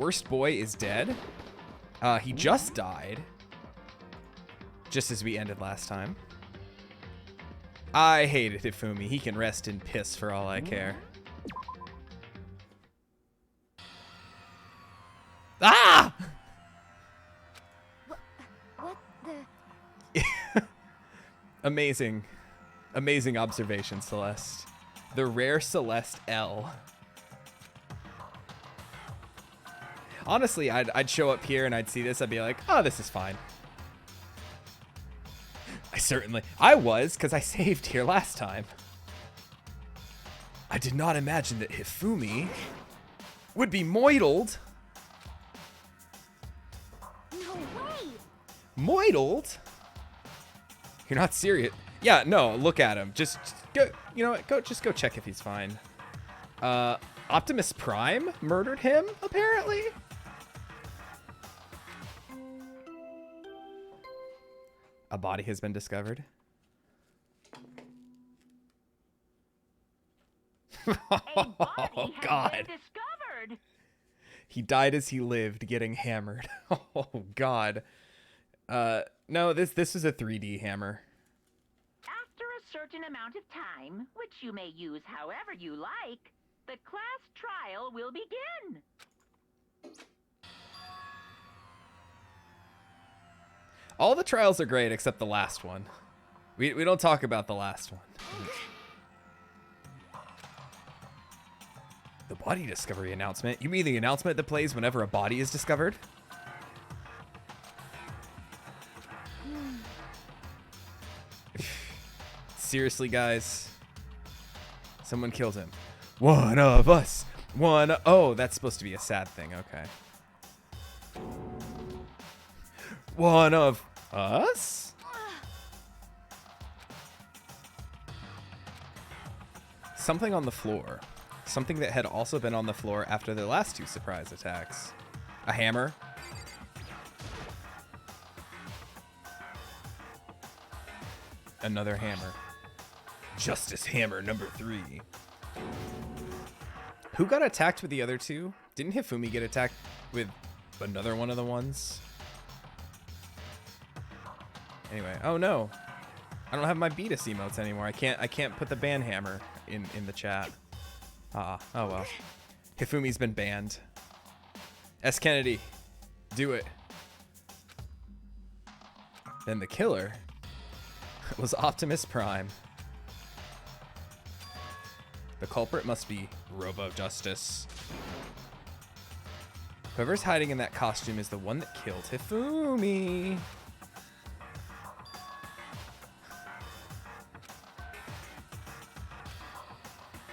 Worst boy is dead. He just died. Just as we ended last time. I hated Hifumi. He can rest in piss for all I care. Ah! What the? Amazing. Amazing observation, Celeste. The rare Celeste L. Honestly, I'd show up here and I'd see this. I'd be like, oh, this is fine. I was, because I saved here last time. I did not imagine that Hifumi would be moidled. No way! Moidled? You're not serious. Yeah, no, look at him. Just go, you know what? Just go check if he's fine. Optimus Prime murdered him, apparently. A body has been discovered. Oh, God. Discovered. He died as he lived, getting hammered. Oh, God. No, this is a 3D hammer. After a certain amount of time, which you may use however you like, the class trial will begin. All the trials are great except the last one. We don't talk about the last one. The body discovery announcement? You mean the announcement that plays whenever a body is discovered? Seriously, guys. Someone killed him. One of us. Oh, that's supposed to be a sad thing. Okay. One of us? Something on the floor. Something that had also been on the floor after the last two surprise attacks. A hammer. Another hammer. Justice Hammer number 3. Who got attacked with the other two? Didn't Hifumi get attacked with another one of the ones? Anyway, oh no. I don't have my Beatus emotes anymore. I can't put the ban hammer in the chat. Oh well. Hifumi's been banned. S. Kennedy, do it. Then the killer was Optimus Prime. The culprit must be Robo Justice. Whoever's hiding in that costume is the one that killed Hifumi.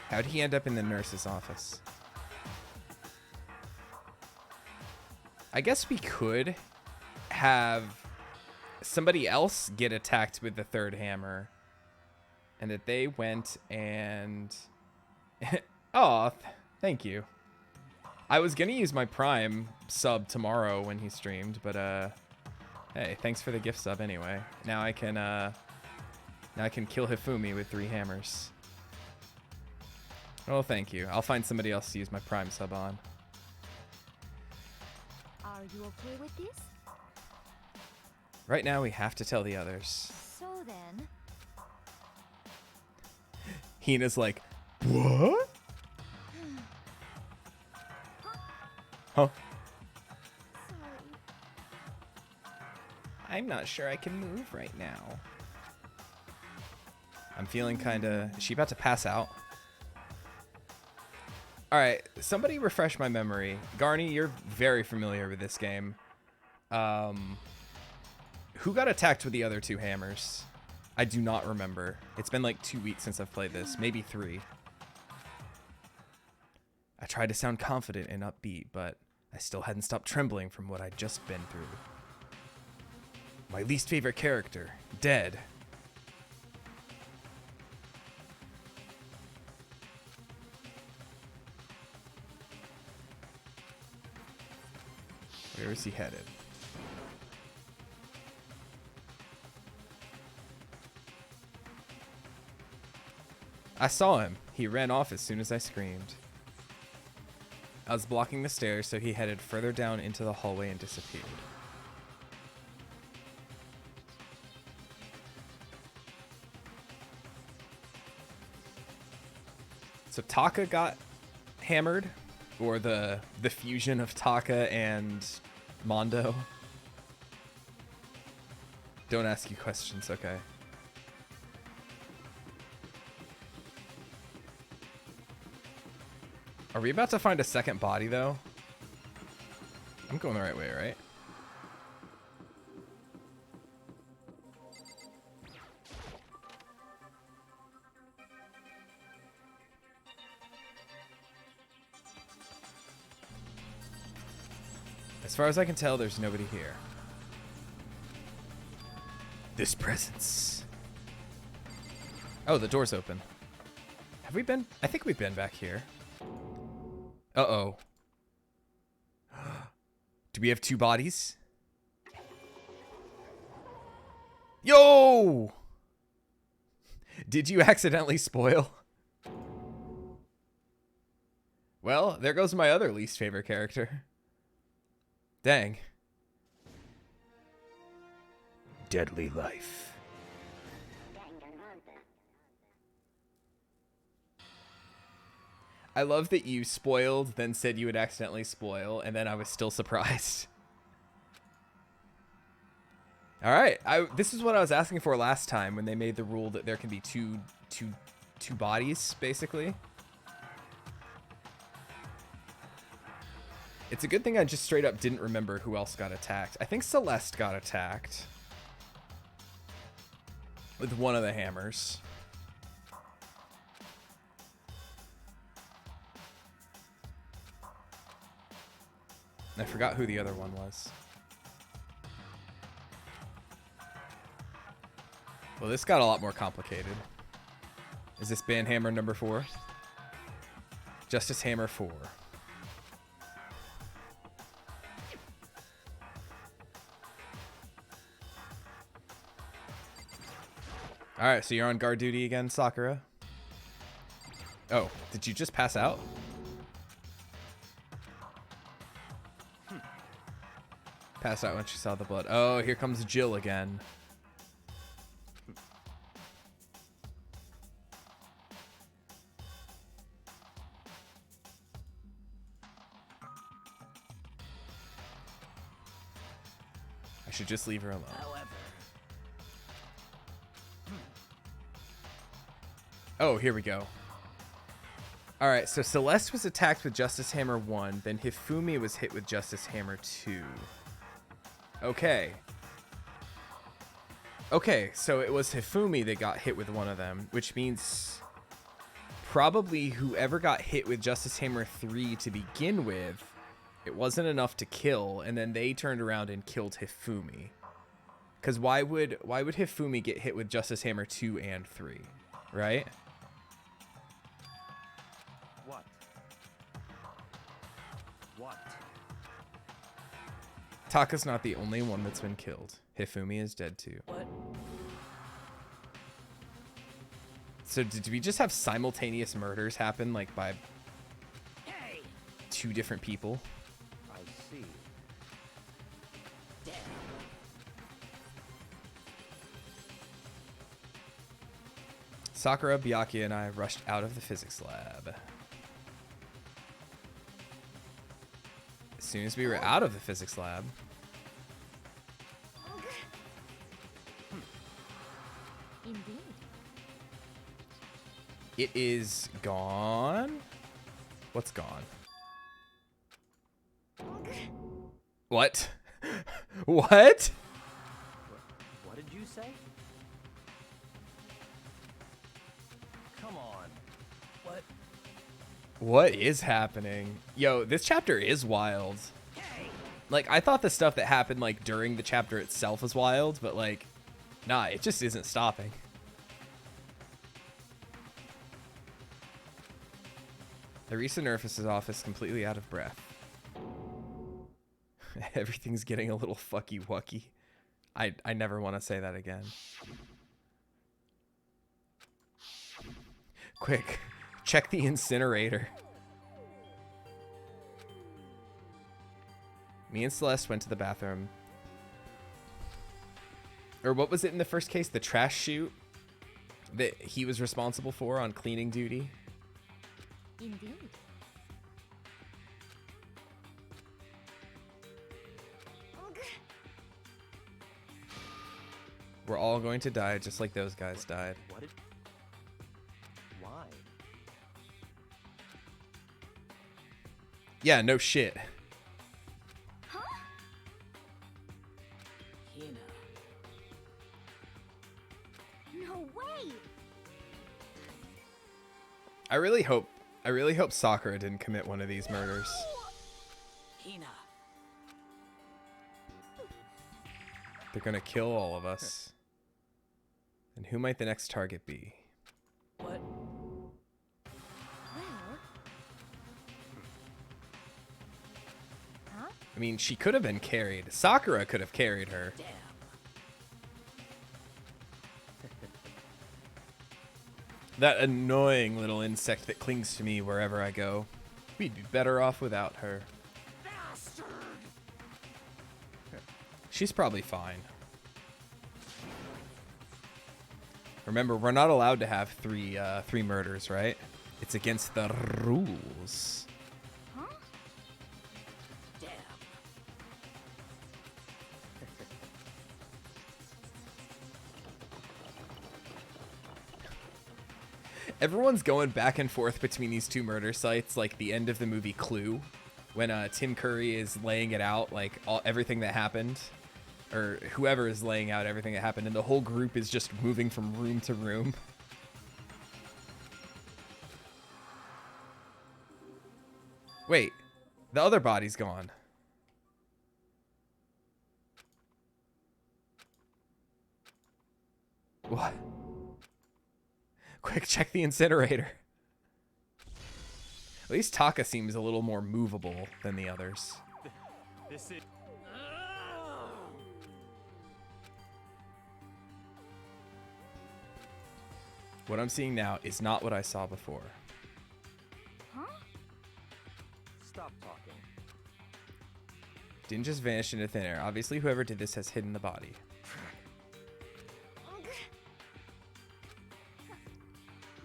How'd he end up in the nurse's office? I guess we could have somebody else get attacked with the third hammer. And that they went and... Oh, thank you. I was gonna use my Prime sub tomorrow when he streamed, but hey, thanks for the gift sub anyway. Now I can kill Hifumi with 3 hammers. Oh, thank you. I'll find somebody else to use my Prime sub on. Are you okay with this? Right now we have to tell the others. So then... Hina's like, what? Huh? Sorry. I'm not sure I can move right now. I'm feeling kinda... Is she about to pass out? Alright, somebody refresh my memory. Garny, you're very familiar with this game. Who got attacked with the other 2 hammers? I do not remember. It's been like 2 weeks since I've played this. Maybe 3. I tried to sound confident and upbeat, but I still hadn't stopped trembling from what I'd just been through. My least favorite character, dead. Where is he headed? I saw him. He ran off as soon as I screamed. I was blocking the stairs, so he headed further down into the hallway and disappeared. So Taka got hammered, or the fusion of Taka and Mondo. Don't ask you questions, okay? Are we about to find a second body, though? I'm going the right way, right? As far as I can tell, there's nobody here. This presence. Oh, the door's open. Have we been? I think we've been back here. Uh-oh. Do we have two bodies? Yo! Did you accidentally spoil? Well, there goes my other least favorite character. Dang. Deadly life. I love that you spoiled, then said you would accidentally spoil, and then I was still surprised. All right, this is what I was asking for last time when they made the rule that there can be two bodies, basically. It's a good thing I just straight up didn't remember who else got attacked. I think Celeste got attacked with one of the hammers. I forgot who the other one was. Well, this got a lot more complicated. Is this band hammer number 4? Justice Hammer 4. Alright, so you're on guard duty again, Sakura? Oh, did you just pass out? Passed out when she saw the blood. Oh, here comes Jill again. I should just leave her alone. Oh, here we go. Alright, so Celeste was attacked with Justice Hammer 1, then Hifumi was hit with Justice Hammer 2. Okay. Okay, so it was Hifumi that got hit with one of them, which means probably whoever got hit with Justice Hammer 3 to begin with, it wasn't enough to kill, and then they turned around and killed Hifumi. Because why would Hifumi get hit with Justice Hammer 2 and 3, right? Taka's not the only one that's been killed. Hifumi is dead too. What? So did we just have simultaneous murders happen, like, by two different people? I see. Damn. Sakura, Byakuya, and I rushed out of the physics lab. As soon as we were out of the physics lab, Indeed. it is gone. What's gone? What? What? What did you say? Come on. What? What is happening? Yo, this chapter is wild. Like, I thought the stuff that happened, like, during the chapter itself was wild, but, like, nah, it just isn't stopping. Arisa Nerfus' office completely out of breath. Everything's getting a little fucky-wucky. I never want to say that again. Quick, check the incinerator. Me and Celeste went to the bathroom. Or what was it in the first case? The trash chute that he was responsible for on cleaning duty. Indeed. We're all going to die just like those guys died. Why? Yeah, no shit. Hina. No way. I really hope Sakura didn't commit one of these murders. Hina. They're gonna kill all of us. And who might the next target be? What? Well. Huh? I mean, she could have been carried. Sakura could have carried her. Damn. That annoying little insect that clings to me wherever I go. We'd be better off without her. Bastard. She's probably fine. Remember, we're not allowed to have three murders, right? It's against the rules. Huh? Damn. Everyone's going back and forth between these two murder sites, like the end of the movie Clue, when Tim Curry is laying it out, like everything that happened, or whoever is laying out everything that happened, and the whole group is just moving from room to room. Wait, the other body's gone. What? Quick, check the incinerator. At least Taka seems a little more movable than the others. This is. What I'm seeing now is not what I saw before. Huh? Stop talking. Didn't just vanish into thin air. Obviously, whoever did this has hidden the body.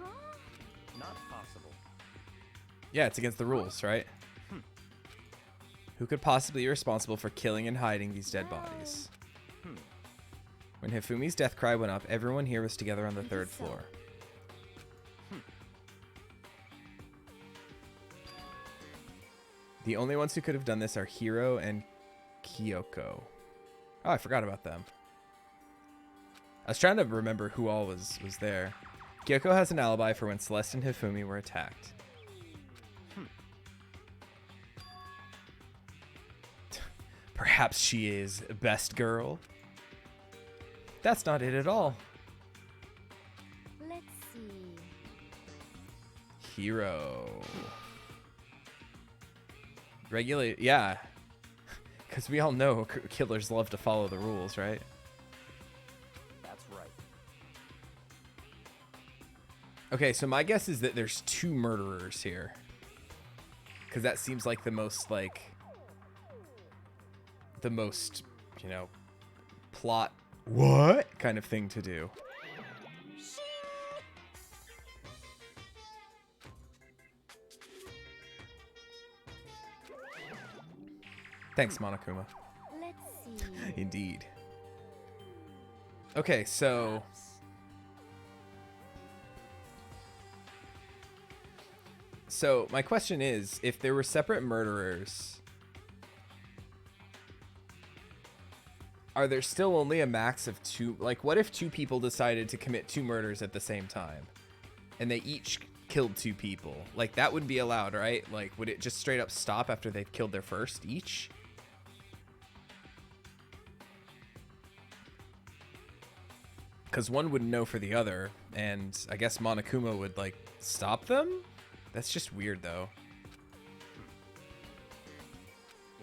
Huh? Not possible. Yeah, it's against the rules, right? Who could possibly be responsible for killing and hiding these dead bodies? When Hifumi's death cry went up, everyone here was together on the third floor. The only ones who could have done this are Hiro and Kyoko. Oh, I forgot about them. I was trying to remember who all was there. Kyoko has an alibi for when Celeste and Hifumi were attacked. Perhaps she is best girl? That's not it at all. Let's see. Hero. Regulate, yeah. Because we all know killers love to follow the rules, right? That's right. Okay, so my guess is that there's two murderers here. Because that seems like the most, you know, plot, what kind of thing to do. Thanks, Monokuma. Let's see. Indeed. Okay, so my question is, if there were separate murderers, are there still only a max of two? Like, what if two people decided to commit two murders at the same time, and they each killed two people? Like, that wouldn't be allowed, right? Like, would it just straight up stop after they've killed their first each? Because one wouldn't know for the other, and I guess Monokuma would, like, stop them? That's just weird, though.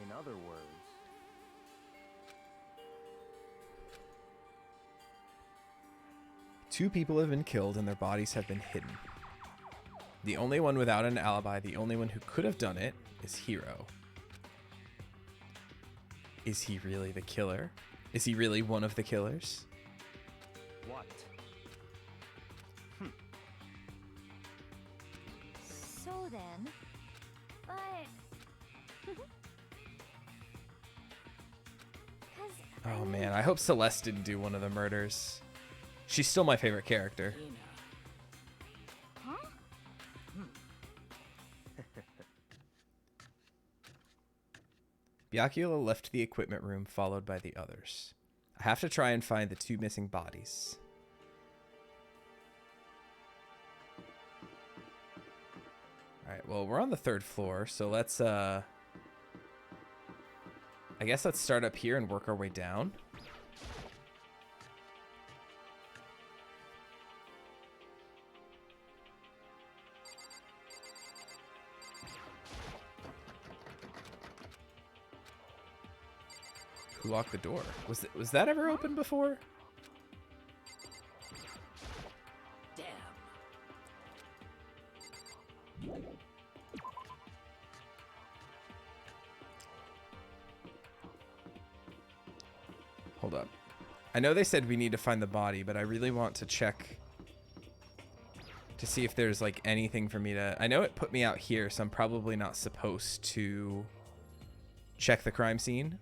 In other words, Two people have been killed and their bodies have been hidden. The only one without an alibi, the only one who could have done it, is Hiro. Is he really the killer? Is he really one of the killers? What? So then, but... 'Cause Oh man, I hope Celeste didn't do one of the murders. She's still my favorite character. Huh? Byakula left the equipment room, followed by the others. I have to try and find the 2 missing bodies. Alright, well, we're on the 3rd floor, so let's, I guess let's start up here and work our way down. Who locked the door? Was that ever open before? Damn. Hold up. I know they said we need to find the body, but I really want to check to see if there's like anything for me to... I know it put me out here, so I'm probably not supposed to check the crime scene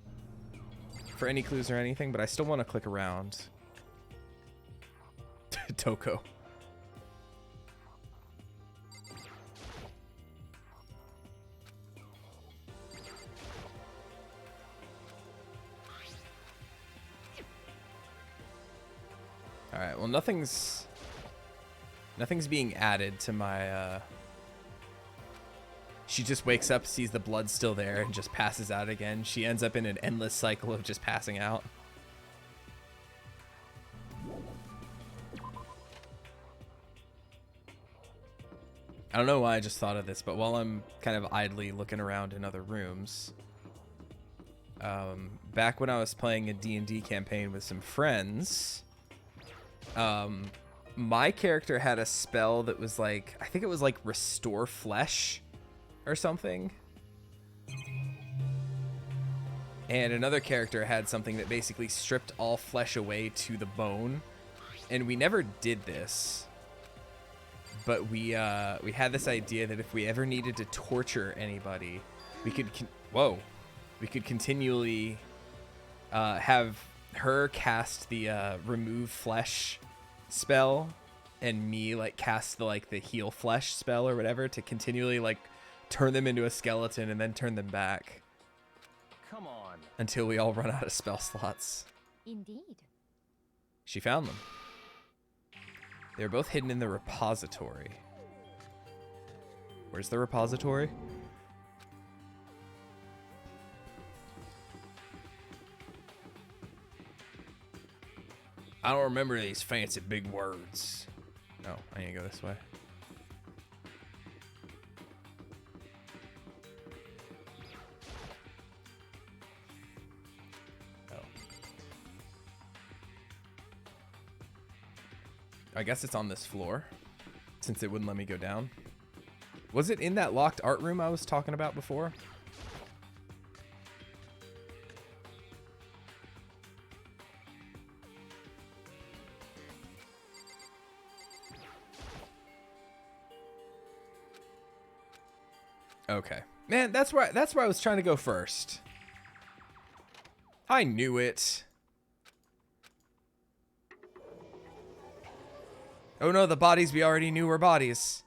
for any clues or anything, but I still want to click around. Toko. Alright, well nothing's being added to my She just wakes up, sees the blood still there, and just passes out again. She ends up in an endless cycle of just passing out. I don't know why I just thought of this, but while I'm kind of idly looking around in other rooms, back when I was playing a D&D campaign with some friends, my character had a spell that was like, I think it was like Restore Flesh or something. And another character had something that basically stripped all flesh away to the bone. And we never did this, but we had this idea that if we ever needed to torture anybody, we could we could continually have her cast the remove flesh spell, and me like cast the heal flesh spell or whatever to continually like turn them into a skeleton and then turn them back. Come on. Until we all run out of spell slots. Indeed. She found them. They were both hidden in the repository. Where's the repository? I don't remember these fancy big words. No, I need to go this way. I guess it's on this floor, since it wouldn't let me go down. Was it in that locked art room I was talking about before? Okay. Man, that's where I was trying to go first. I knew it. Oh no, the bodies we already knew were bodies.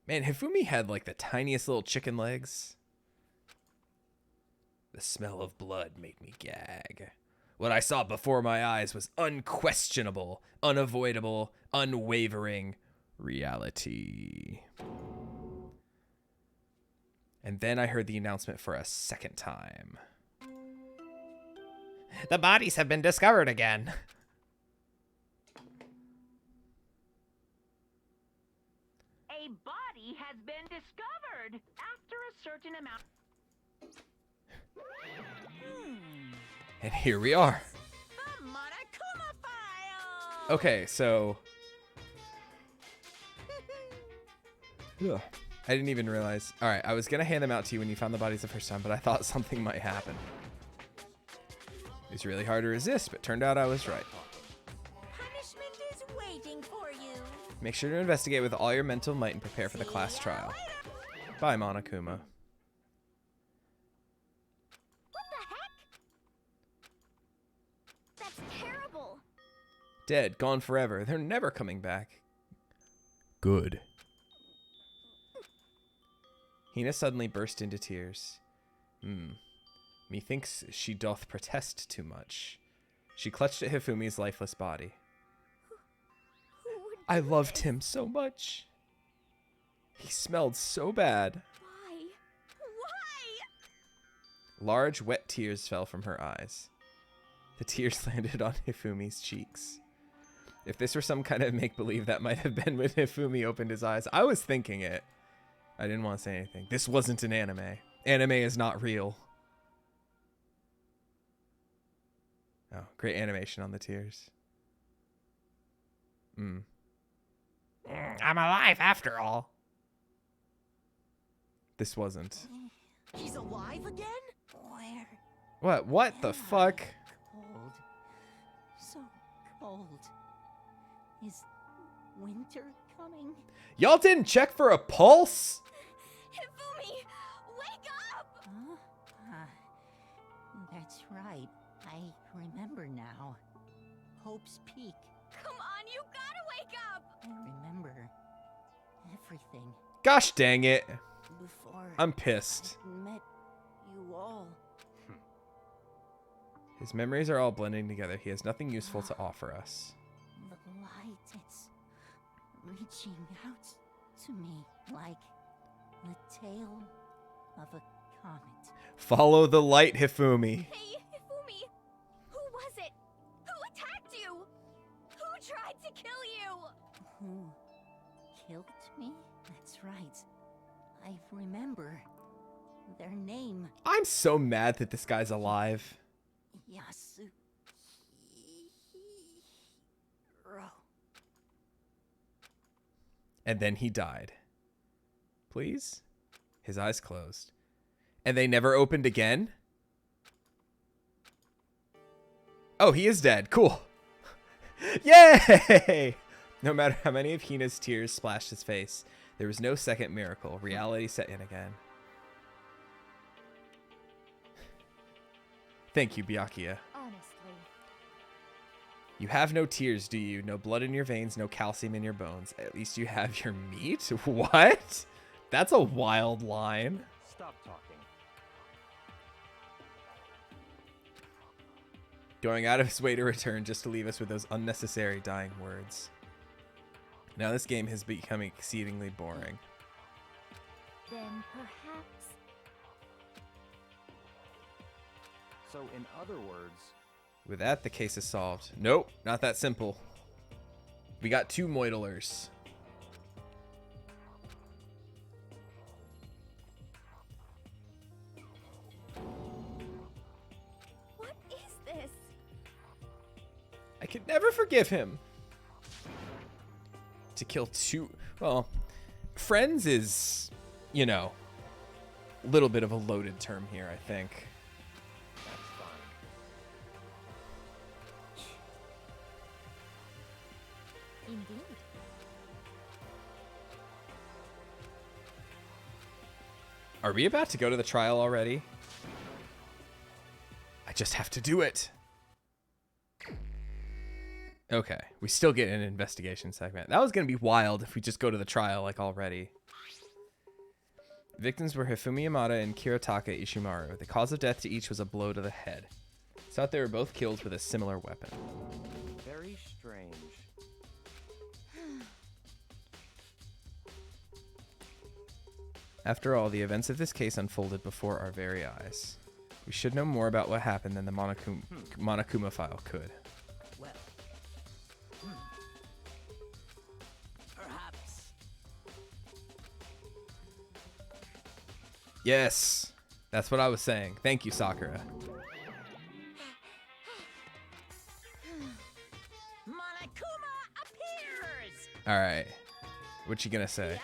Man, Hifumi had like the tiniest little chicken legs. The smell of blood made me gag. What I saw before my eyes was unquestionable, unavoidable, unwavering reality. And then I heard the announcement for a second time. The bodies have been discovered again. A body has been discovered after a certain amount. And here we are. The Monokuma file. Okay, so... Ugh. I didn't even realize. All right, I was going to hand them out to you when you found the bodies the first time, but I thought something might happen. It was really hard to resist, but turned out I was right. Punishment is waiting for you. Make sure to investigate with all your mental might and prepare for the class trial. Bye, Monokuma. What the heck? That's terrible. Dead, gone forever. They're never coming back. Good. Hina suddenly burst into tears. Methinks she doth protest too much. She clutched at Hifumi's lifeless body. Who would I do loved this? him so much. He smelled so bad. Why? Why? Large, wet tears fell from her eyes. The tears landed on Hifumi's cheeks. If this were some kind of make-believe, that might have been when Hifumi opened his eyes. I was thinking it. I didn't want to say anything. This wasn't an anime. Anime is not real. Oh, great animation on the tears. I'm alive after all. This wasn't. He's alive again? Where? What the fuck? Cold. So cold. Is winter coming? Y'all didn't check for a pulse? Hifumi, wake up! Huh? That's right. I remember now. Hope's Peak. Come on, you gotta wake up! I remember everything Gosh dang it. before I'm pissed. I met you all. His memories are all blending together. He has nothing useful to offer us. The light, it's reaching out to me like the tail of a comet. Follow the light, Hifumi. Hey, Hifumi! Who was it? Who attacked you? Who tried to kill you? Who killed me? That's right. I remember their name. I'm so mad that this guy's alive. Yasuhiro. And then he died. Please? His eyes closed. And they never opened again? Oh, he is dead. Cool. Yay! No matter how many of Hina's tears splashed his face, there was no second miracle. Reality set in again. Thank you, Byakuya. Honestly. You have no tears, do you? No blood in your veins, no calcium in your bones. At least you have your meat? What? That's a wild line. Stop talking. Going out of his way to return just to leave us with those unnecessary dying words. Now this game has become exceedingly boring. Then perhaps... So, in other words, With that, the case is solved. Nope, not that simple. We got 2 moidlers. What is this? I could never forgive him. To kill 2... Well, friends is, you know, a little bit of a loaded term here, I think. that's fine. Indeed. Are we about to go to the trial already? I just have to do it. Okay, we still get an investigation segment. That was going to be wild if we just go to the trial like already. Victims were Hifumi Yamada and Kirotaka Ishimaru. The cause of death to each was a blow to the head. It's thought they were both killed with a similar weapon. Very strange. After all, the events of this case unfolded before our very eyes. We should know more about what happened than the Monokuma file could. Well, perhaps. Yes, that's what I was saying. Thank you, Sakura. Monokuma appears! All right, what you gonna say?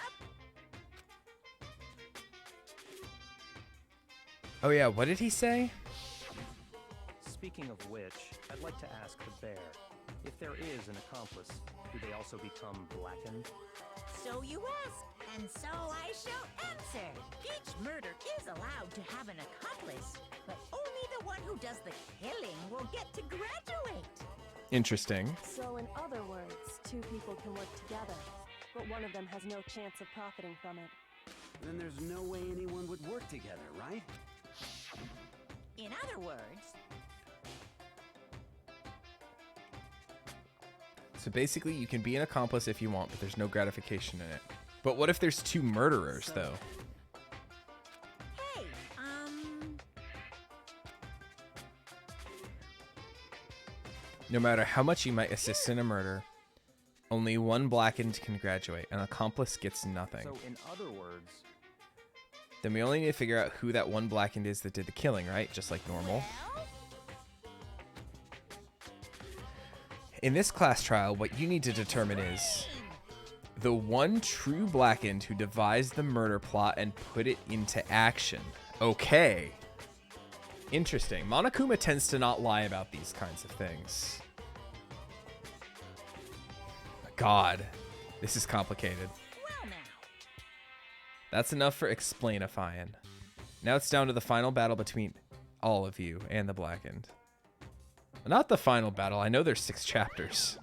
Oh yeah, what did he say? Speaking of which, I'd like to ask the bear, if there is an accomplice, do they also become blackened? So you ask, and so I shall answer. Each murder is allowed to have an accomplice, but only the one who does the killing will get to graduate. Interesting. So in other words, two people can work together, but one of them has no chance of profiting from it. Then there's no way anyone would work together, right? In other words, So basically, you can be an accomplice if you want, but there's no gratification in it. But what if there's two murderers, though? hey, No matter how much you might assist in a murder, only one blackened can graduate. An accomplice gets nothing. So in other words, Then we only need to figure out who that one blackened is that did the killing, right? Just like normal. well, In this class trial, what you need to determine is the one true blackened who devised the murder plot and put it into action. Okay. Interesting. Monokuma tends to not lie about these kinds of things. God, this is complicated. well now. That's enough for explainifying. Now it's down to the final battle between all of you and the blackened. Not the final battle. I know there's 6 chapters.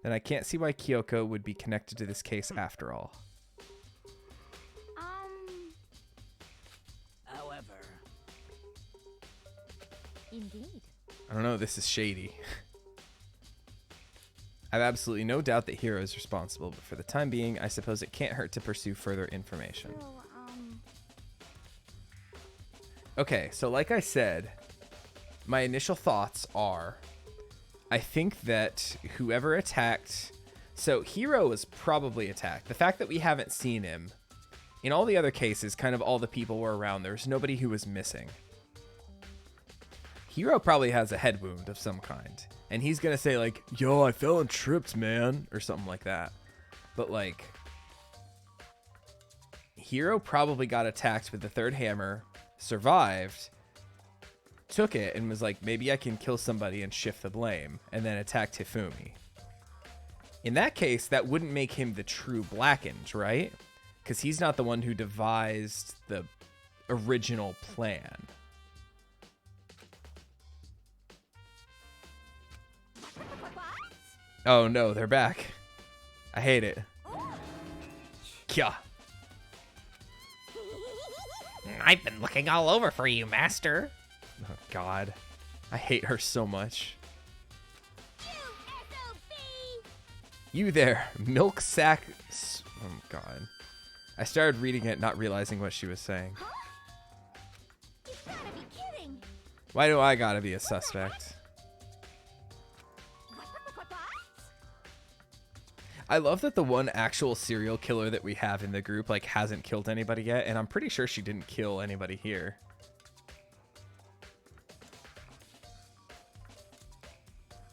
Then I can't see why Kyoko would be connected to this case after all. However, Indeed. I don't know. This is shady. I have absolutely no doubt that Hiro is responsible, but for the time being, I suppose it can't hurt to pursue further information. So, Okay, so like I said, my initial thoughts are, I think that whoever attacked... So, Hiro was probably attacked. The fact that we haven't seen him, in all the other cases, kind of all the people were around. There was nobody who was missing. Hiro probably has a head wound of some kind. And he's going to say, like, yo, I fell and tripped, man, or something like that. But, like, Hiro probably got attacked with the third hammer, survived, took it, and was like, maybe I can kill somebody and shift the blame, and then attacked Hifumi. In that case, that wouldn't make him the true blackened, right? Because he's not the one who devised the original plan. Oh no, they're back. I hate it. Kya. I've been looking all over for you, Master. Oh God. I hate her so much. You there, milk sack. Oh God. I started reading it, not realizing what she was saying. you gotta be kidding. Why do I gotta be a suspect? What? I love that the one actual serial killer that we have in the group like hasn't killed anybody yet, and I'm pretty sure she didn't kill anybody here.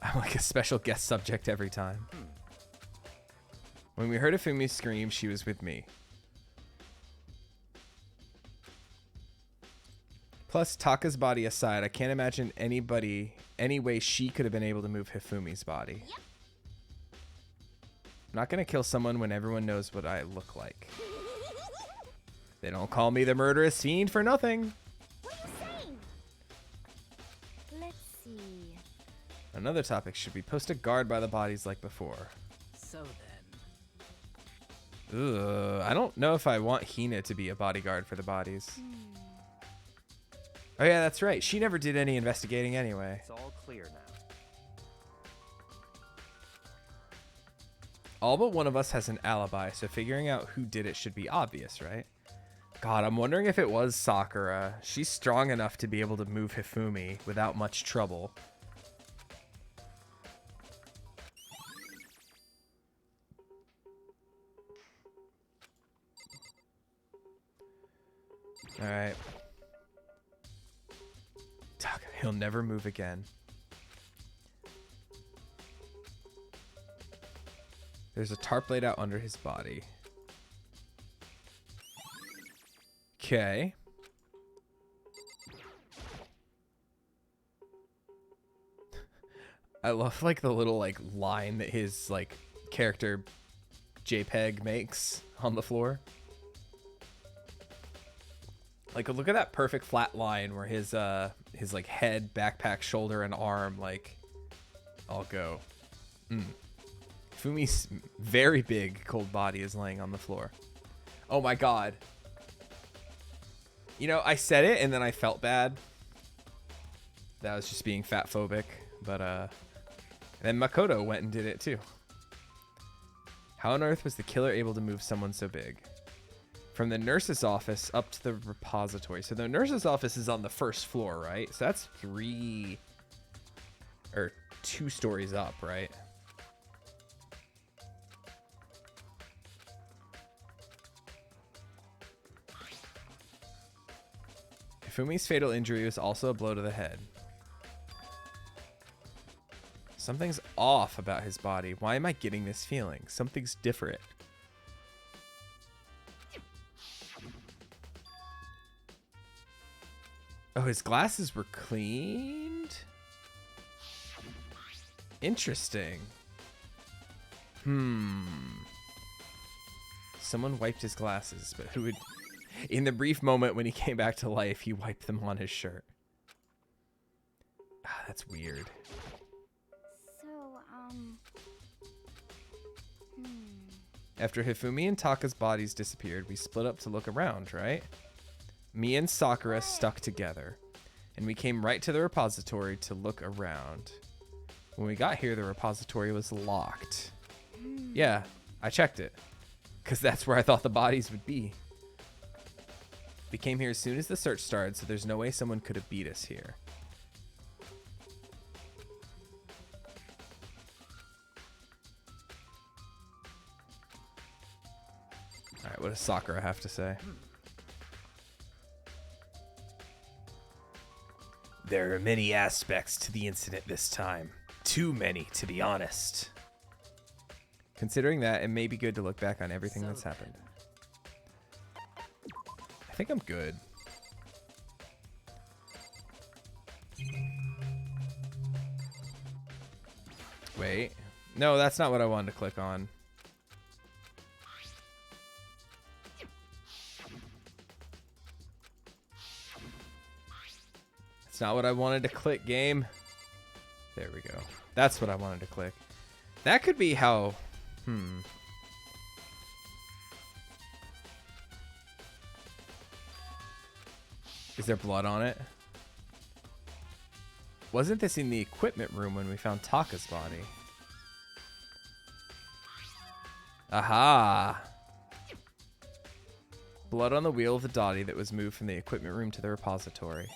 I'm like a special guest subject every time. When we heard Ifumi scream, she was with me. Plus, Taka's body aside, I can't imagine any way she could have been able to move Hifumi's body. Yep. I'm not gonna kill someone when everyone knows what I look like. They don't call me the murderous fiend for nothing. What are you saying? Let's see. Another topic, should we post a guard by the bodies like before? So then. Ugh, I don't know if I want Hina to be a bodyguard for the bodies. Oh yeah, that's right. She never did any investigating anyway. it's all clear now. All but one of us has an alibi, so figuring out who did it should be obvious, right? God, I'm wondering if it was Sakura. She's strong enough to be able to move Hifumi without much trouble. Alright. Taka, he'll never move again. There's a tarp laid out under his body. Okay. I love like the little like line that his like character JPEG makes on the floor. Like look at that perfect flat line where his like head, backpack, shoulder, and arm like all go. Fumi's very big cold body is laying on the floor. Oh my god. You know, I said it and then I felt bad. That was just being fat phobic, but and then Makoto went and did it too. How on earth was the killer able to move someone so big? From the nurse's office up to the repository. So the nurse's office is on the first floor, right? So that's 2 stories up, right? Fumi's fatal injury was also a blow to the head. Something's off about his body. Why am I getting this feeling? Something's different. Oh, his glasses were cleaned? Interesting. Someone wiped his glasses, but who would... In the brief moment when he came back to life, he wiped them on his shirt. Ah, that's weird. After Hifumi and Taka's bodies disappeared, we split up to look around, right? Me and Sakura stuck together, and we came right to the repository to look around. When we got here, the repository was locked. Yeah, I checked it, because that's where I thought the bodies would be. We came here as soon as the search started, so there's no way someone could have beat us here. Alright, what does Sakura have to say? There are many aspects to the incident this time. Too many, to be honest. Considering that, it may be good to look back on everything that's happened. I think I'm good. Wait. No, that's not what I wanted to click on. That's not what I wanted to click, game. There we go. That's what I wanted to click. That could be how... Is there blood on it? Wasn't this in the equipment room when we found Taka's body? Aha! Blood on the wheel of the Dottie that was moved from the equipment room to the repository.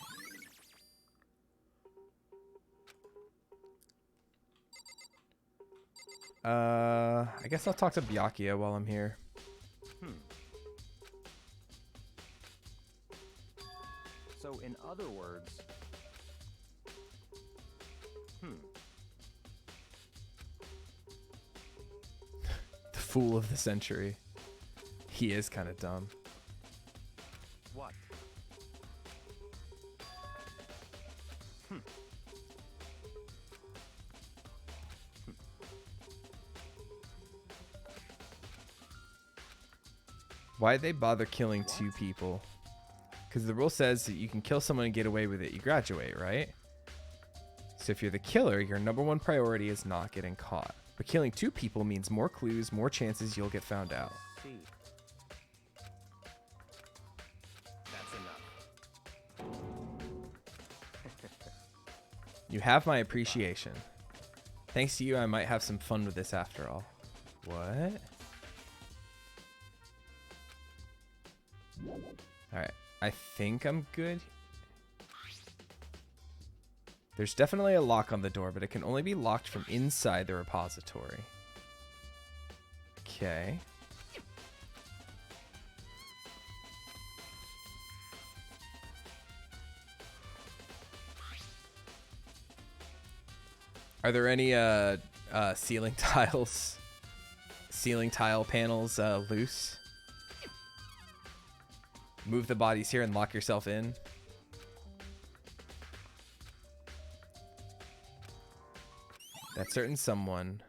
I guess I'll talk to Byakuya while I'm here. So, in other words... The fool of the century. He is kind of dumb. What? Why'd they bother killing 2 people? Because the rule says that you can kill someone and get away with it. You graduate, right? So if you're the killer, your #1 priority is not getting caught. But killing 2 people means more clues, more chances you'll get found out. See. That's enough. You have my appreciation. Thanks to you, I might have some fun with this after all. What? Alright, I think I'm good. There's definitely a lock on the door, but it can only be locked from inside the repository. Okay. Are there any ceiling tiles, ceiling tile panels loose? move the bodies here and lock yourself in. That certain someone.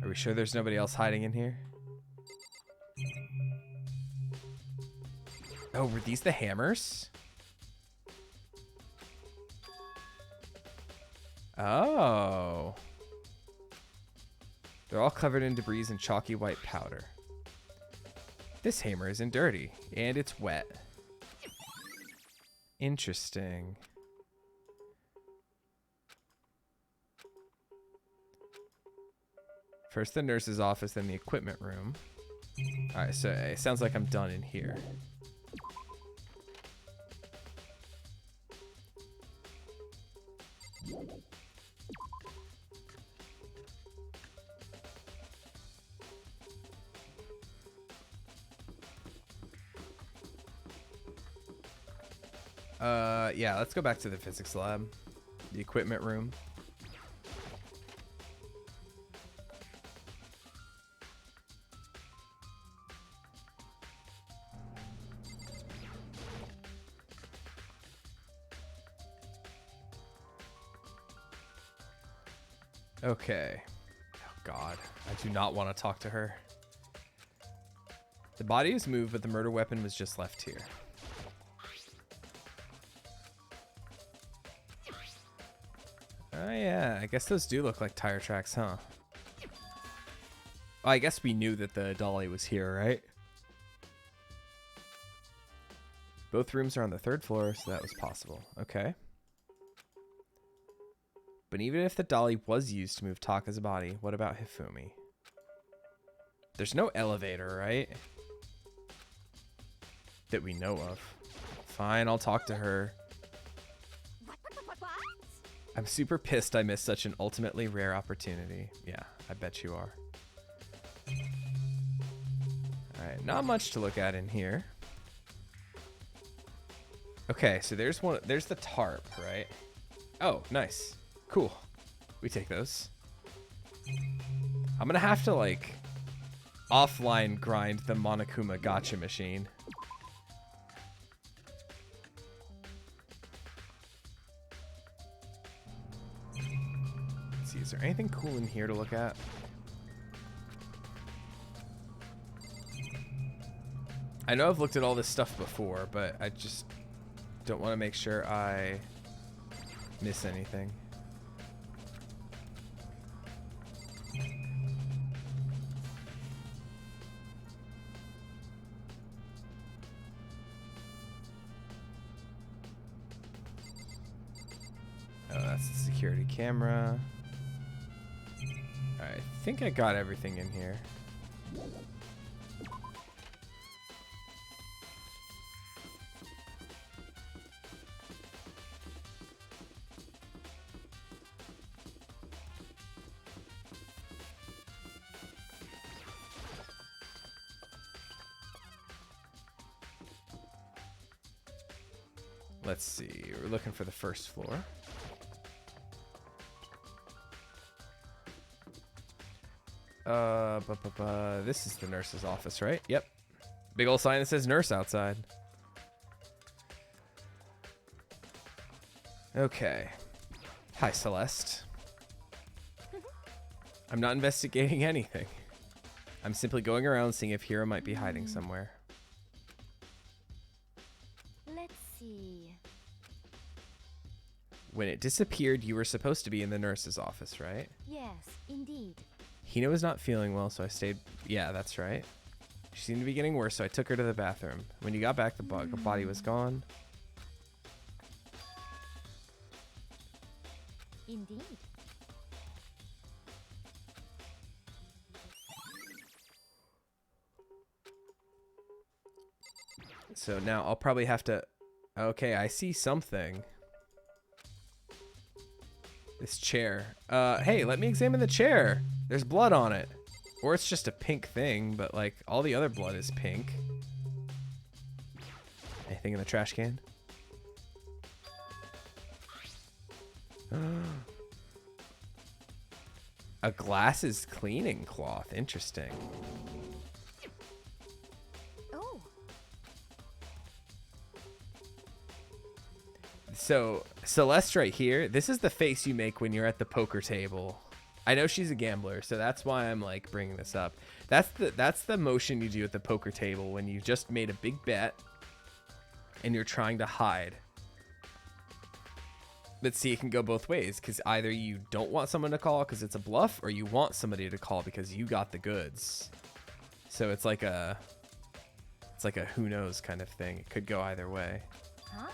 Are we sure there's nobody else hiding in here? Oh, were these the hammers? Oh. They're all covered in debris and chalky white powder. This hammer isn't dirty, and it's wet. Interesting. First the nurse's office, then the equipment room. Alright, so it sounds like I'm done in here. Yeah, let's go back to the physics lab. The equipment room. Okay. Oh God, I do not want to talk to her. The body is moved, but the murder weapon was just left here. Oh yeah, I guess those do look like tire tracks, huh? Well, I guess we knew that the dolly was here, right? Both rooms are on the 3rd floor, so that was possible. Okay. But even if the dolly was used to move Taka's body, what about Hifumi? There's no elevator, right? That we know of. Fine, I'll talk to her. What? I'm super pissed I missed such an ultimately rare opportunity. Yeah, I bet you are. Alright, not much to look at in here. Okay, so there's the tarp, right? Oh, nice. Cool. We take those. I'm gonna have to, like, offline grind the Monokuma gacha machine. Let's see, is there anything cool in here to look at? I know I've looked at all this stuff before, but I just don't want to make sure I miss anything. Oh, that's the security camera. Alright, I think I got everything in here. Let's see, we're looking for the 1st floor. This is the nurse's office, right? Yep. Big old sign that says nurse outside. Okay. Hi, Celeste. I'm not investigating anything. I'm simply going around seeing if Hiro might be hiding somewhere. Let's see. When it disappeared, you were supposed to be in the nurse's office, right? Yes, indeed. Hina was not feeling well, so I stayed. Yeah, that's right. She seemed to be getting worse, so I took her to the bathroom. When you got back, the body was gone. Indeed. So now I'll probably have to... Okay, I see something. This chair. Hey, let me examine the chair. There's blood on it. Or it's just a pink thing, but like all the other blood is pink. Anything in the trash can? A glasses cleaning cloth. Interesting. So Celeste right here, this is the face you make when you're at the poker table. I know she's a gambler, so that's why I'm like bringing this up. That's the motion you do at the poker table when you just made a big bet and you're trying to hide. But see, it can go both ways, because either you don't want someone to call because it's a bluff, or you want somebody to call because you got the goods. So it's like a who knows kind of thing. It could go either way. Huh?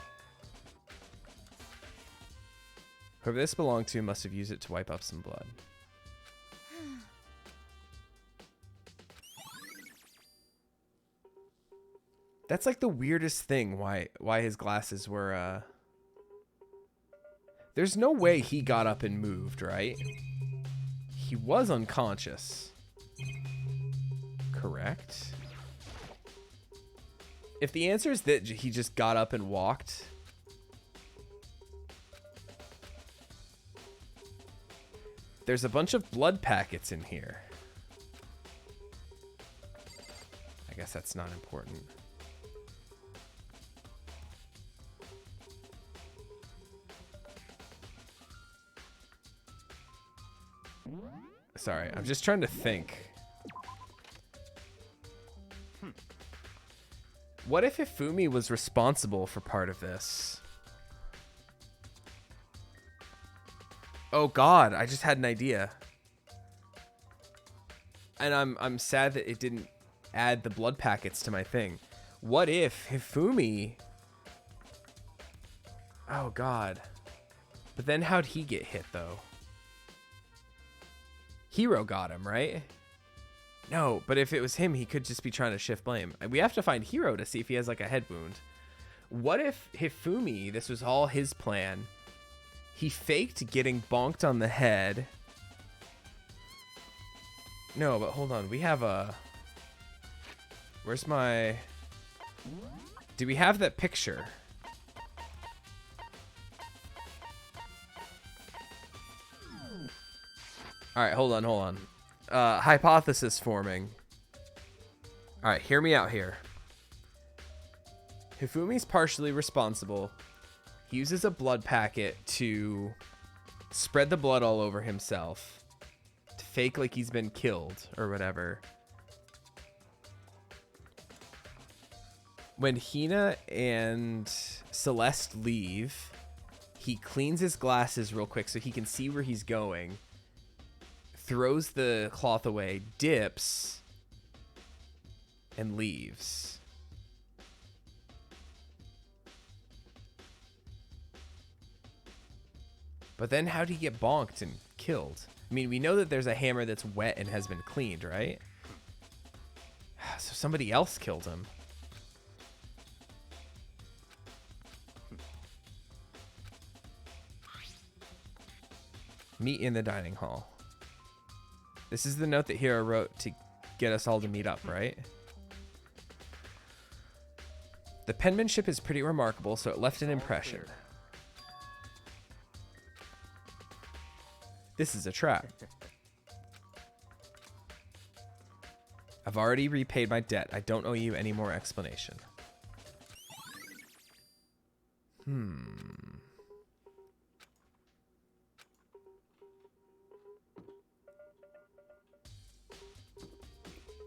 Whoever this belonged to must have used it to wipe up some blood. That's like the weirdest thing, why his glasses were There's no way he got up and moved, right? He was unconscious. Correct? If the answer is that he just got up and walked, there's a bunch of blood packets in here. I guess that's not important. Sorry, I'm just trying to think. What if Hifumi was responsible for part of this? Oh God, I just had an idea. And I'm sad that it didn't add the blood packets to my thing. What if Hifumi... Oh God. But then how'd he get hit though? Hero got him, right? No, but if it was him, he could just be trying to shift blame. We have to find Hero to see if he has like a head wound. What if Hifumi, this was all his plan, he faked getting bonked on the head. No, but hold on. We have a... Where's my... Do we have that picture? All right, hold on. Hypothesis forming. All right, hear me out here. Hifumi's partially responsible. He uses a blood packet to spread the blood all over himself, to fake like he's been killed or whatever. When Hina and Celeste leave, he cleans his glasses real quick so he can see where he's going, throws the cloth away, dips, and leaves. But then how'd he get bonked and killed? I mean, we know that there's a hammer that's wet and has been cleaned, right? So somebody else killed him. Meet in the dining hall. This is the note that Hiro wrote to get us all to meet up, right? The penmanship is pretty remarkable, so it left an impression. This is a trap. I've already repaid my debt. I don't owe you any more explanation.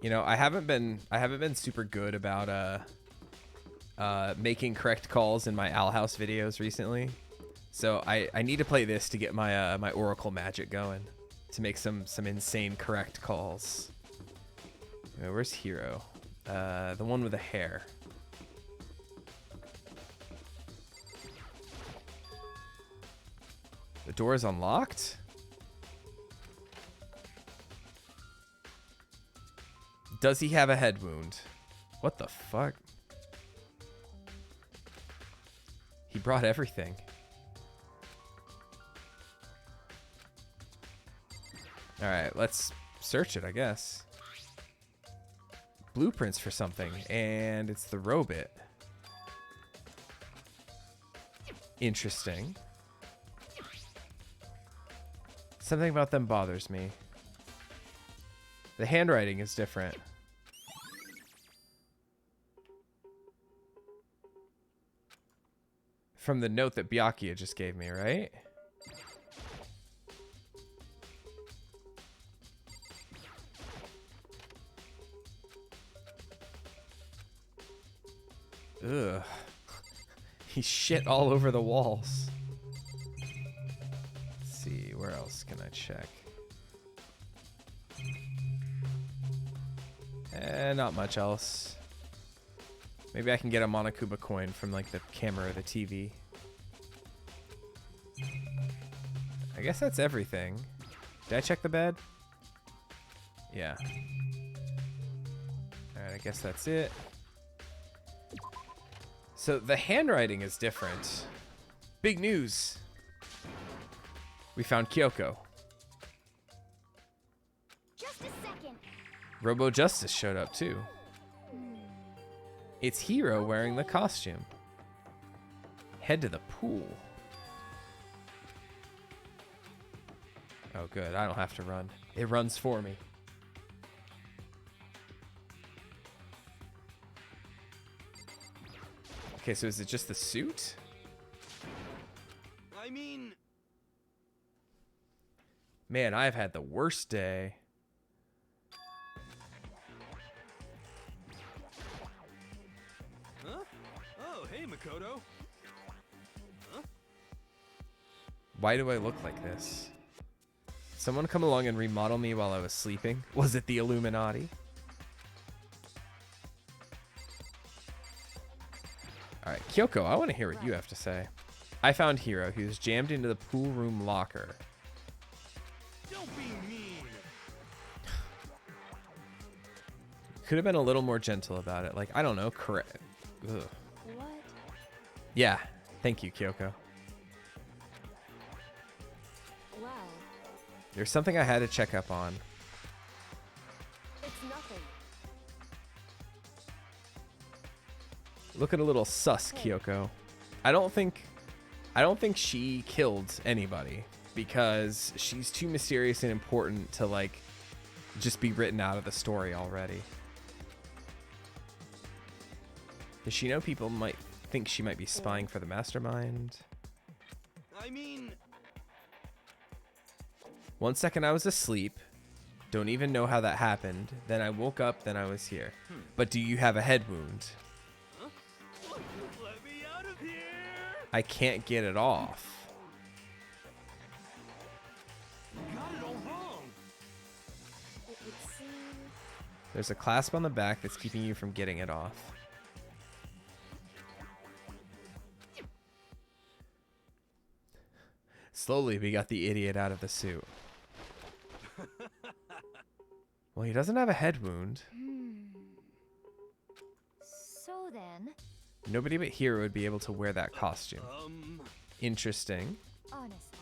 You know, I haven't been super good about making correct calls in my Owl House videos recently. So I need to play this to get my my Oracle magic going, to make some insane correct calls. Where's Hiro? The one with the hair. The door is unlocked? Does he have a head wound? What the fuck? He brought everything. Alright, let's search it, I guess. Blueprints for something, and it's the robot. Interesting. Something about them bothers me. The handwriting is different. from the note that Byakuya just gave me, right? Ugh. He shit all over the walls. Let's see, where else can I check? Not much else. Maybe I can get a Monokuma coin from like the camera or the TV. I guess that's everything. Did I check the bed? Yeah. Alright, I guess that's it. So the handwriting is different. Big news. We found Kyoko. Just a second. Robo Justice showed up too. It's Hiro wearing the costume. Head to the pool. Oh good, I don't have to run. It runs for me. Okay, so is it just the suit? I mean... Man, I've had the worst day. Huh? Oh, hey, Makoto. Huh? Why do I look like this? Someone come along and remodel me while I was sleeping? Was it the Illuminati? Alright, Kyoko, I want to hear what you have to say. I found Hiro. He was jammed into the pool room locker. Don't be mean. Could have been a little more gentle about it. Like, I don't know, correct. Ugh. What? Yeah, thank you, Kyoko. Well, There's something I had to check up on. it's nothing. Looking a little sus, Kyoko. I don't think she killed anybody because she's too mysterious and important to like just be written out of the story already. Does she know people might think she might be spying for the mastermind? I mean... One second I was asleep. Don't even know how that happened. Then I woke up, then I was here. But do you have a head wound? Let me out of here! I can't get it off. Got it all wrong! It would seem. There's a clasp on the back that's keeping you from getting it off. Slowly, we got the idiot out of the suit. Well, he doesn't have a head wound. So then, Nobody but Hiro would be able to wear that costume. Interesting. honestly,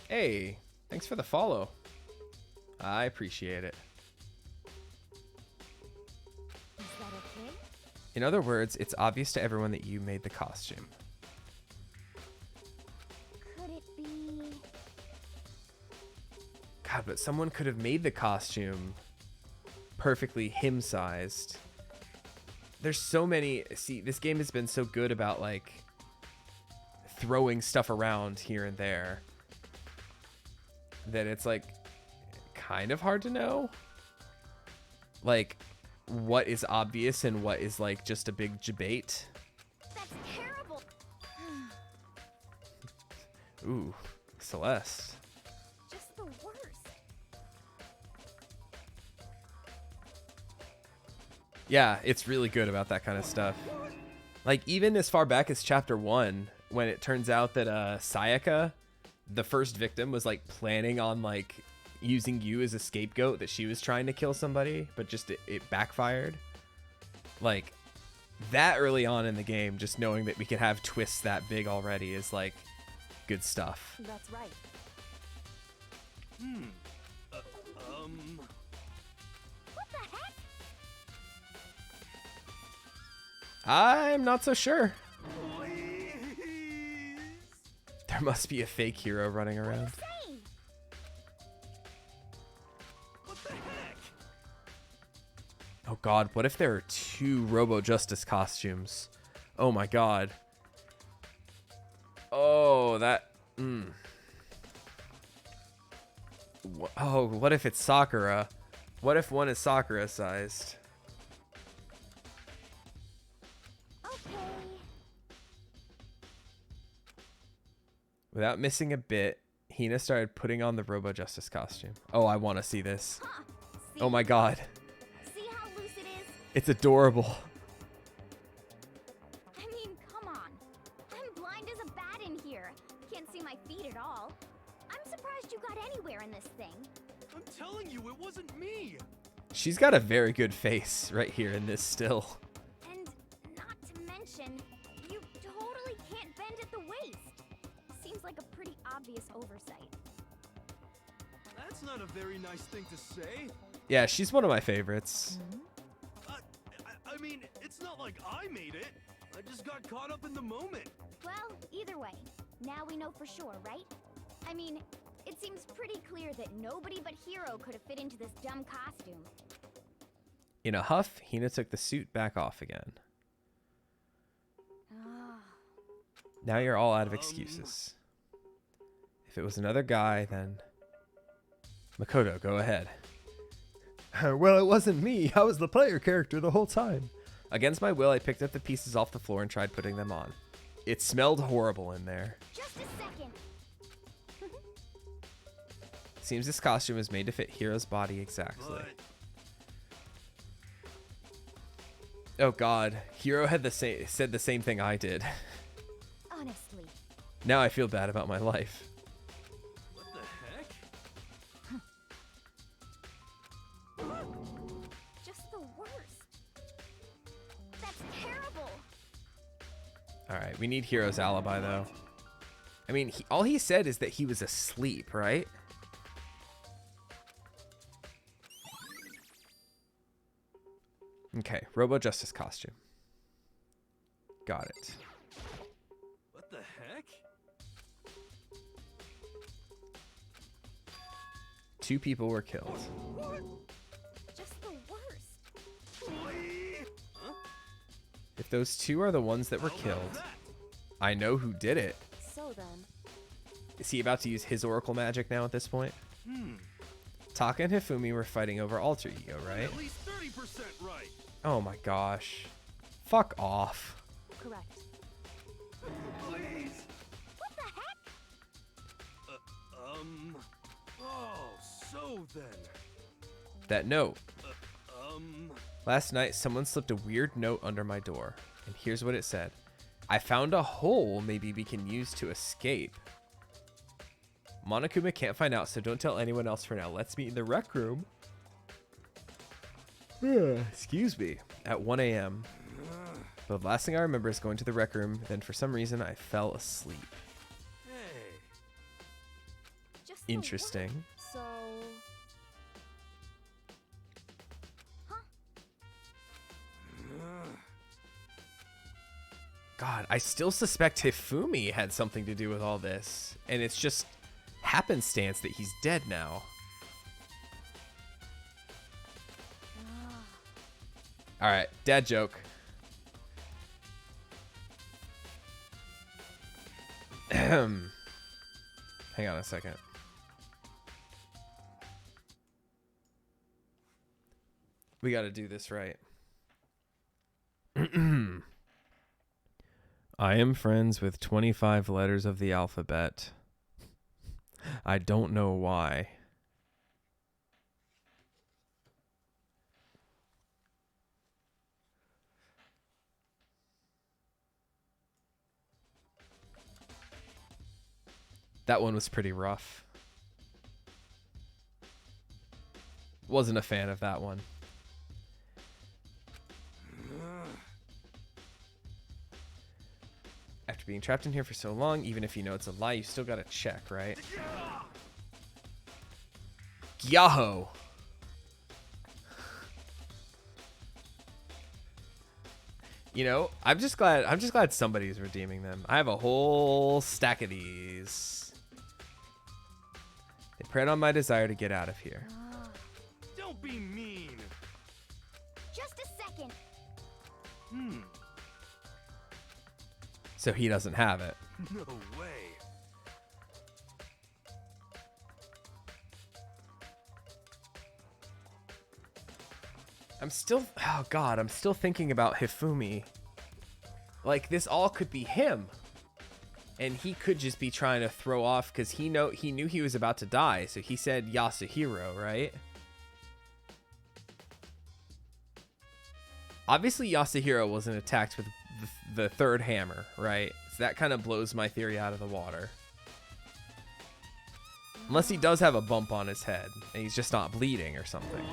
Hey, thanks for the follow. I appreciate it. is that okay? In other words, it's obvious to everyone that you made the costume. Could it be? God, but someone could have made the costume perfectly him-sized. There's so many... See, this game has been so good about, like, throwing stuff around here and there that it's, like, kind of hard to know. Like, what is obvious and what is, like, just a big debate. That's terrible. Ooh, Celeste. Just the worst. Yeah, it's really good about that kind of stuff. Like, even as far back as chapter 1, when it turns out that Sayaka, the first victim, was, like, planning on, like, using you as a scapegoat, that she was trying to kill somebody, but just it backfired. Like, that early on in the game, just knowing that we could have twists that big already is, like, good stuff. That's right. What the heck? I'm not so sure. There must be a fake hero running around. Say, What the heck? Oh god, what if there are 2 Robo Justice costumes? Oh my god. Oh, that. Oh, what if it's Sakura? What if one is Sakura sized? Okay. Without missing a bit, Hina started putting on the Robo Justice costume. Oh, I want to see this. Huh. See? Oh my god. See how loose it is? It's adorable. I mean, come on. I'm blind as a bat in here. Can't see my feet at all. I'm surprised you got anywhere in this thing. I'm telling you, it wasn't me. She's got a very good face right here in this still. And not to mention, you totally can't bend at the waist. Seems like a pretty obvious oversight. That's not a very nice thing to say. Yeah, she's one of my favorites. I mean, it's not like I made it. I just got caught up in the moment. Well, either way, now we know for sure, right? I mean, it seems pretty clear that nobody but Hero could have fit into this dumb costume. In a huff, Hina took the suit back off again. Ah. Now you're all out of excuses. If it was another guy, then... Makoto, go ahead. Well, it wasn't me. I was the player character the whole time. Against my will, I picked up the pieces off the floor and tried putting them on. It smelled horrible in there. Just a second. Seems this costume was made to fit Hiro's body exactly. Oh god, Hiro had said the same thing I did. Honestly. Now I feel bad about my life. What the heck? Just the worst. That's terrible. Alright, we need Hiro's alibi though. I mean, all he said is that he was asleep, right? Okay, Robo Justice costume. Got it. What the heck? 2 people were killed. Just the worst. Huh? If those 2 are the ones that were killed, I know who did it. So then, Is he about to use his Oracle magic now at this point? Taka and Hifumi were fighting over Alter Ego, right? At least 30% right. Oh my gosh. Fuck off. correct. Please. What the heck? Oh, so then. That note. Um. Last night, someone slipped a weird note under my door. And here's what it said. I found a hole maybe we can use to escape. Monokuma can't find out, so don't tell anyone else for now. Let's meet in the rec room. Excuse me. At 1 a.m. But the last thing I remember is going to the rec room. Then for some reason, I fell asleep. Hey. Just the Interesting. worst. So. Huh? God, I still suspect Hifumi had something to do with all this. And it's just happenstance that he's dead now. All right, dad joke. Hang on a second. We got to do this right. I am friends with 25 letters of the alphabet. I don't know why. That one was pretty rough. Wasn't a fan of that one. After being trapped in here for so long, even if you know it's a lie, you still gotta check, right? Yahoo! You know, I'm just glad somebody's redeeming them. I have a whole stack of these. They preyed on my desire to get out of here. Don't be mean. Just a second. So he doesn't have it. No way. I'm still, oh God, I'm still thinking about Hifumi. Like, this all could be him. And he could just be trying to throw off, because he knew he was about to die. So he said Yasuhiro, right? Obviously, Yasuhiro wasn't attacked with the third hammer, right? So that kind of blows my theory out of the water. Unless he does have a bump on his head, and he's just not bleeding or something.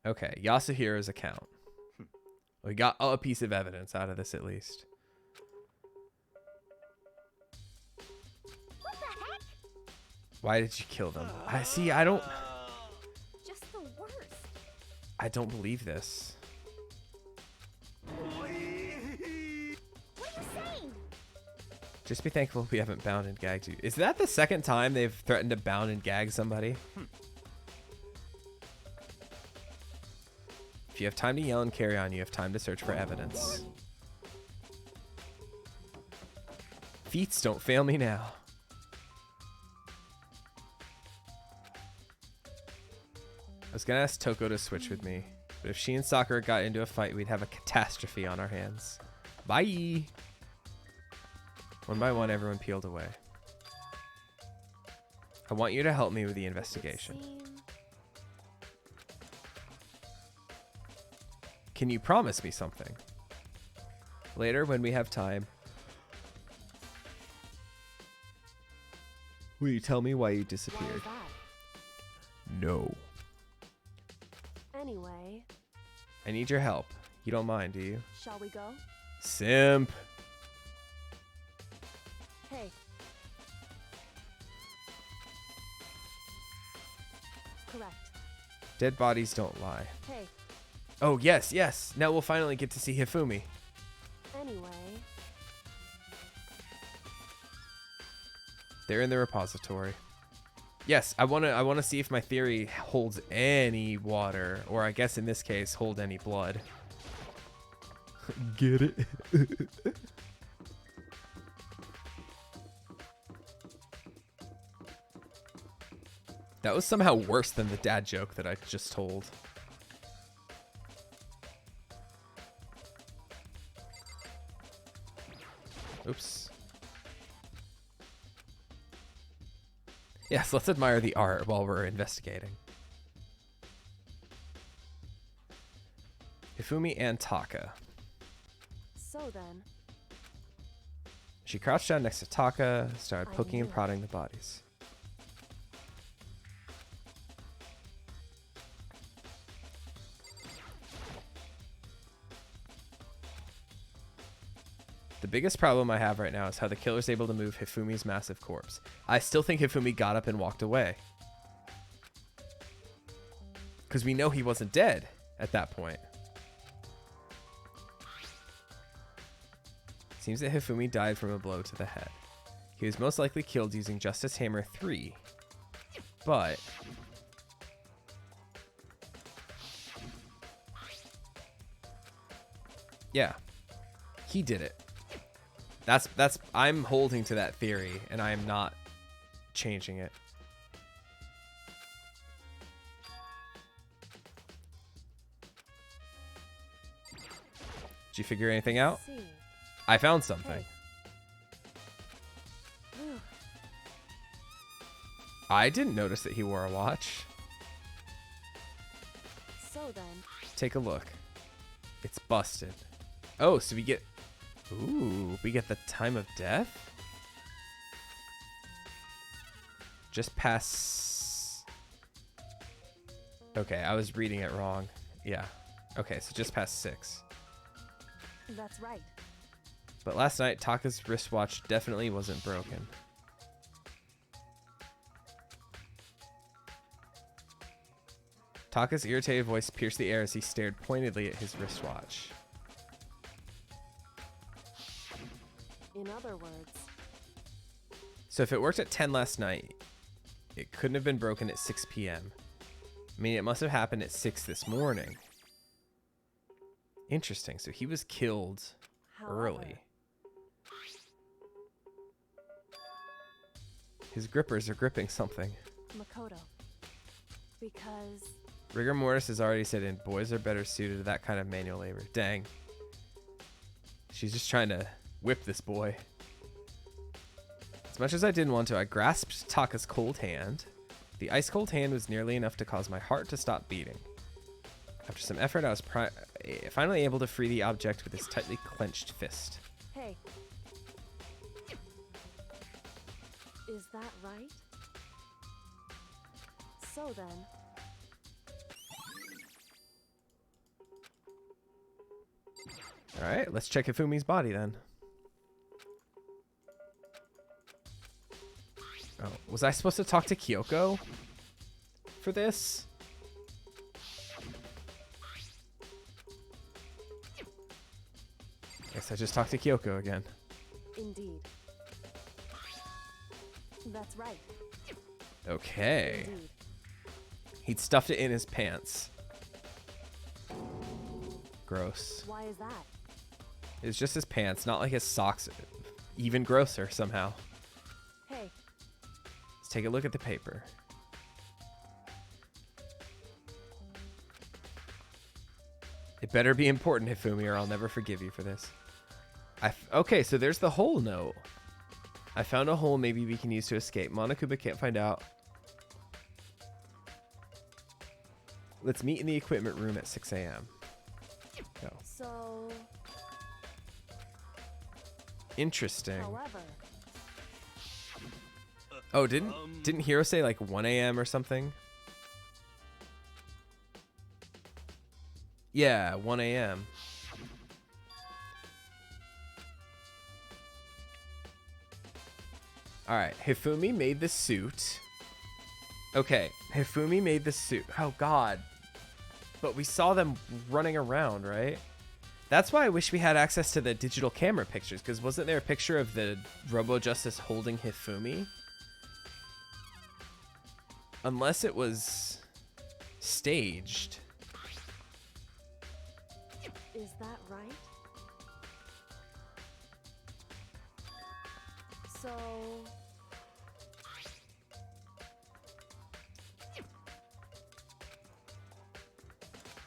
Okay, Yasuhiro's account. We got a piece of evidence out of this at least. What the heck? Why did you kill them? I don't Just the worst. I don't believe this. What are you saying? Just be thankful we haven't bound and gagged you. Is that the second time they've threatened to bound and gag somebody? If you have time to yell and carry on, you have time to search for evidence. Feats don't fail me now. I was gonna ask Toko to switch with me, but if she and Sakura got into a fight, we'd have a catastrophe on our hands. Bye! One by one, everyone peeled away. I want you to help me with the investigation. Can you promise me something? Later, when we have time, will you tell me why you disappeared? Why is that? No. Anyway, I need your help. You don't mind, do you? shall we go? Simp. Hey. Correct. Dead bodies don't lie. Hey. Oh, yes, yes. Now we'll finally get to see Hifumi. Anyway, They're in the repository. Yes, I wanna see if my theory holds any water, or I guess in this case, hold any blood. Get it? That was somehow worse than the dad joke that I just told. Oops. Yes, let's admire the art while we're investigating. Hifumi and Taka. so then, She crouched down next to Taka, started I poking and knew it. prodding the bodies. The biggest problem I have right now is how the killer's able to move Hifumi's massive corpse. I still think Hifumi got up and walked away. Because we know he wasn't dead at that point. Seems that Hifumi died from a blow to the head. He was most likely killed using Justice Hammer 3. But yeah, he did it. That's I'm holding to that theory, and I am not changing it. Did you figure anything out? see. I found something. Hey. Whew. I didn't notice that he wore a watch. So then, Take a look. It's busted. Oh, so we get... Ooh, we get the time of death? Just past... Okay, I was reading it wrong. Yeah. Okay, so just past 6. that's right. But last night, Taka's wristwatch definitely wasn't broken. Taka's irritated voice pierced the air as he stared pointedly at his wristwatch. In other words, So if it worked at 10 last night, it couldn't have been broken at 6 p.m. I mean, it must have happened at 6 this morning. Interesting. So he was killed early. His grippers are gripping something. Makoto. Because Rigor mortis has already set in. Boys are better suited to that kind of manual labor. Dang. She's just trying to whip this boy. As much as I didn't want to, I grasped Taka's cold hand. The ice-cold hand was nearly enough to cause my heart to stop beating. After some effort, I was finally able to free the object with his tightly clenched fist. hey. Is that right? So then, Alright, let's check Hifumi's body then. Oh, was I supposed to talk to Kyoko for this? Guess I just talked to Kyoko again. indeed. That's right. Okay. Indeed. He'd stuffed it in his pants. Gross. Why is that? It was just his pants, not like his socks. Even grosser somehow. Hey, Let's take a look at the paper. It better be important, Hifumi, or I'll never forgive you for this. Okay, so there's the hole note. I found a hole maybe we can use to escape. Monokuma can't find out. Let's meet in the equipment room at 6 a.m. Go. so, Interesting. however, Oh, didn't Hiro say like 1 a.m. or something? Yeah, 1 a.m. Alright, Hifumi made the suit. Okay, Hifumi made the suit. Oh, God. But we saw them running around, right? That's why I wish we had access to the digital camera pictures, because wasn't there a picture of the Robo Justice holding Hifumi? Unless it was staged. is that right? So,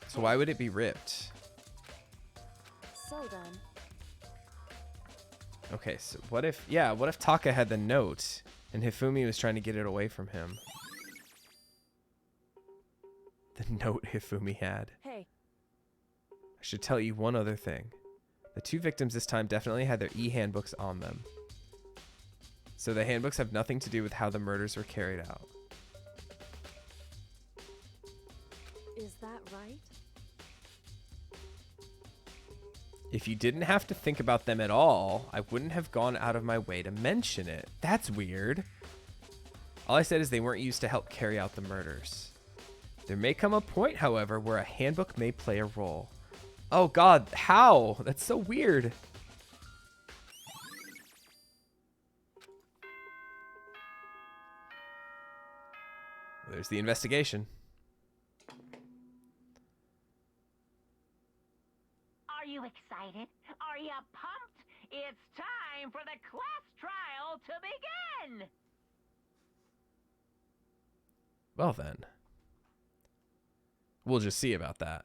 So why would it be ripped? so then, Okay, so what if Taka had the note and Hifumi was trying to get it away from him? The note Hifumi had. hey, I should tell you one other thing. The two victims this time definitely had their e-handbooks on them. So the handbooks have nothing to do with how the murders were carried out. is that right? If you didn't have to think about them at all, I wouldn't have gone out of my way to mention it. That's weird. All I said is they weren't used to help carry out the murders. There may come a point, however, where a handbook may play a role. Oh God, how? That's so weird. There's the investigation. Are you excited? Are you pumped? It's time for the class trial to begin! Well then. We'll just see about that.